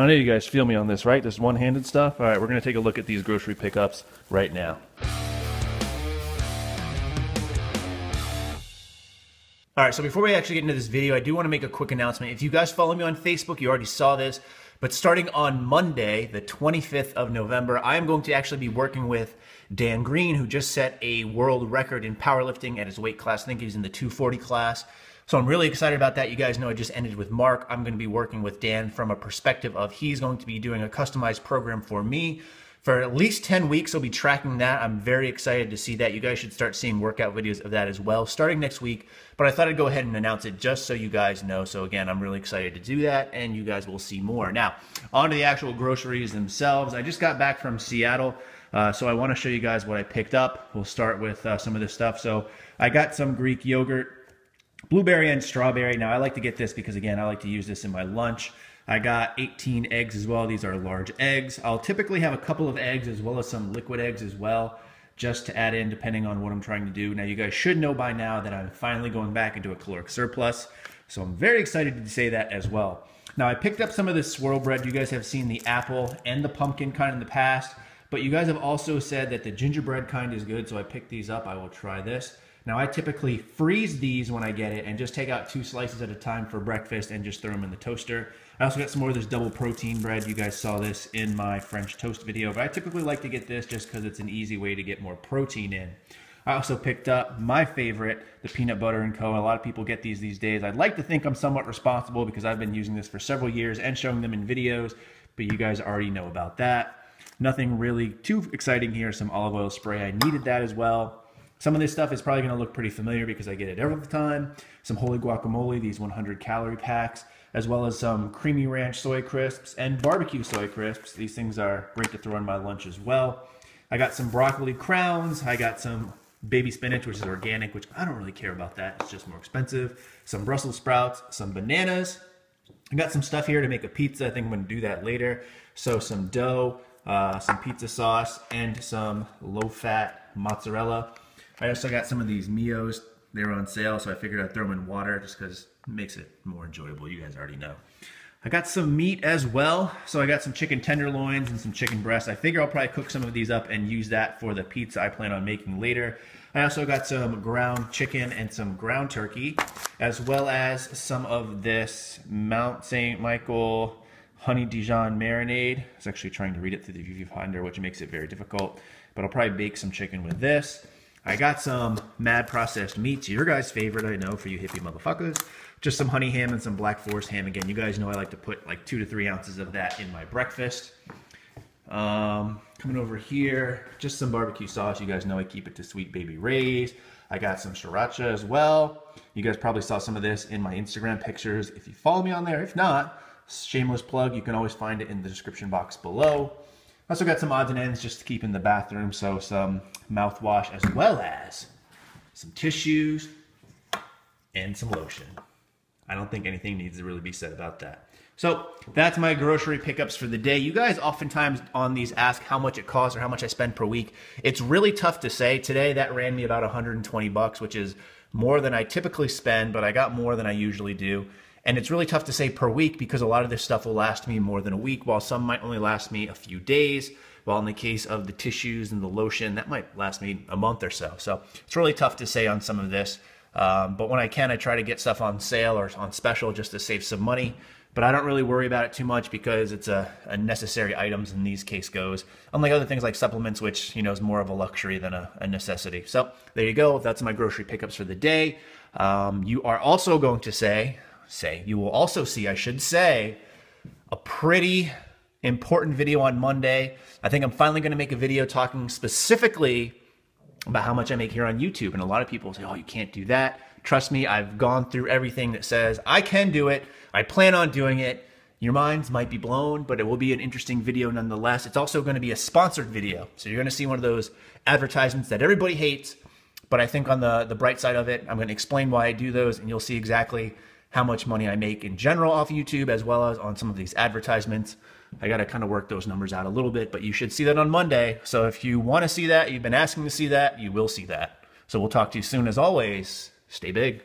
I know you guys feel me on this, right? This one-handed stuff. All right, we're gonna take a look at these grocery pickups right now. All right, so before we actually get into this video, I do want to make a quick announcement. If you guys follow me on Facebook, you already saw this, but starting on Monday, the 25th of November, I am going to actually be working with Dan Green, who just set a world record in powerlifting at his weight class. I think he's in the 240 class. So I'm really excited about that. You guys know I just ended with Mark. I'm going to be working with Dan from a perspective of he's going to be doing a customized program for me. For at least 10 weeks, I'll be tracking that. I'm very excited to see that. You guys should start seeing workout videos of that as well, starting next week. But I thought I'd go ahead and announce it just so you guys know. So again, I'm really excited to do that, and you guys will see more. Now, on to the actual groceries themselves. I just got back from Seattle, so I want to show you guys what I picked up. We'll start with some of this stuff. So I got some Greek yogurt, blueberry and strawberry. Now, I like to get this because, again, I like to use this in my lunch. I got 18 eggs as well. These are large eggs. I'll typically have a couple of eggs as well as some liquid eggs as well, just to add in depending on what I'm trying to do. Now, you guys should know by now that I'm finally going back into a caloric surplus, so I'm very excited to say that as well. Now, I picked up some of this swirl bread. You guys have seen the apple and the pumpkin kind in the past, but you guys have also said that the gingerbread kind is good, so I picked these up. I will try this. Now, I typically freeze these when I get it and just take out 2 slices at a time for breakfast and just throw them in the toaster. I also got some more of this double protein bread. You guys saw this in my French toast video, but I typically like to get this just because it's an easy way to get more protein in. I also picked up my favorite, the peanut butter & co. A lot of people get these days. I'd like to think I'm somewhat responsible because I've been using this for several years and showing them in videos, but you guys already know about that. Nothing really too exciting here. Some olive oil spray. I needed that as well. Some of this stuff is probably going to look pretty familiar because I get it every time. Some Holy Guacamole, these 100-calorie packs, as well as some Creamy Ranch soy crisps and barbecue soy crisps. These things are great to throw in my lunch as well. I got some broccoli crowns. I got some baby spinach, which is organic, which I don't really care about that. It's just more expensive. Some Brussels sprouts, some bananas. I got some stuff here to make a pizza. I think I'm going to do that later. So some dough, some pizza sauce, and some low-fat mozzarella. I also got some of these Mios. They were on sale, so I figured I'd throw them in water just because it makes it more enjoyable. You guys already know. I got some meat as well. So I got some chicken tenderloins and some chicken breasts. I figure I'll probably cook some of these up and use that for the pizza I plan on making later. I also got some ground chicken and some ground turkey, as well as some of this Mount St. Michael honey Dijon marinade. I was actually trying to read it through the viewfinder, which makes it very difficult, but I'll probably bake some chicken with this. I got some mad processed meats, your guys' favorite, I know, for you hippie motherfuckers. Just some honey ham and some Black Forest ham. Again, you guys know I like to put like 2 to 3 ounces of that in my breakfast. Coming over here, just some barbecue sauce. You guys know I keep it to Sweet Baby Ray's. I got some sriracha as well. You guys probably saw some of this in my Instagram pictures if you follow me on there. If not, shameless plug, you can always find it in the description box below. I also got some odds and ends just to keep in the bathroom, so some mouthwash as well as some tissues and some lotion. I don't think anything needs to really be said about that. So that's my grocery pickups for the day. You guys oftentimes on these ask how much it costs or how much I spend per week. It's really tough to say. Today that ran me about 120 bucks, which is more than I typically spend, but I got more than I usually do. And it's really tough to say per week because a lot of this stuff will last me more than a week, while some might only last me a few days. While in the case of the tissues and the lotion, that might last me a month or so. So it's really tough to say on some of this. But when I can, I try to get stuff on sale or on special just to save some money. But I don't really worry about it too much because it's a necessary items in these case goes. Unlike other things like supplements, which is more of a luxury than a necessity. So there you go. That's my grocery pickups for the day. You are also going to you will also see, I should say, a pretty important video on Monday. I think I'm finally going to make a video talking specifically about how much I make here on YouTube. And a lot of people say, oh, you can't do that. Trust me, I've gone through everything that says I can do it. I plan on doing it. Your minds might be blown, but it will be an interesting video nonetheless. It's also going to be a sponsored video. So you're going to see one of those advertisements that everybody hates. But I think on the bright side of it, I'm going to explain why I do those, and you'll see exactly how much money I make in general off YouTube, as well as on some of these advertisements. I got to kind of work those numbers out a little bit, but you should see that on Monday. So if you want to see that, you've been asking to see that, you will see that. So we'll talk to you soon. As always, stay big.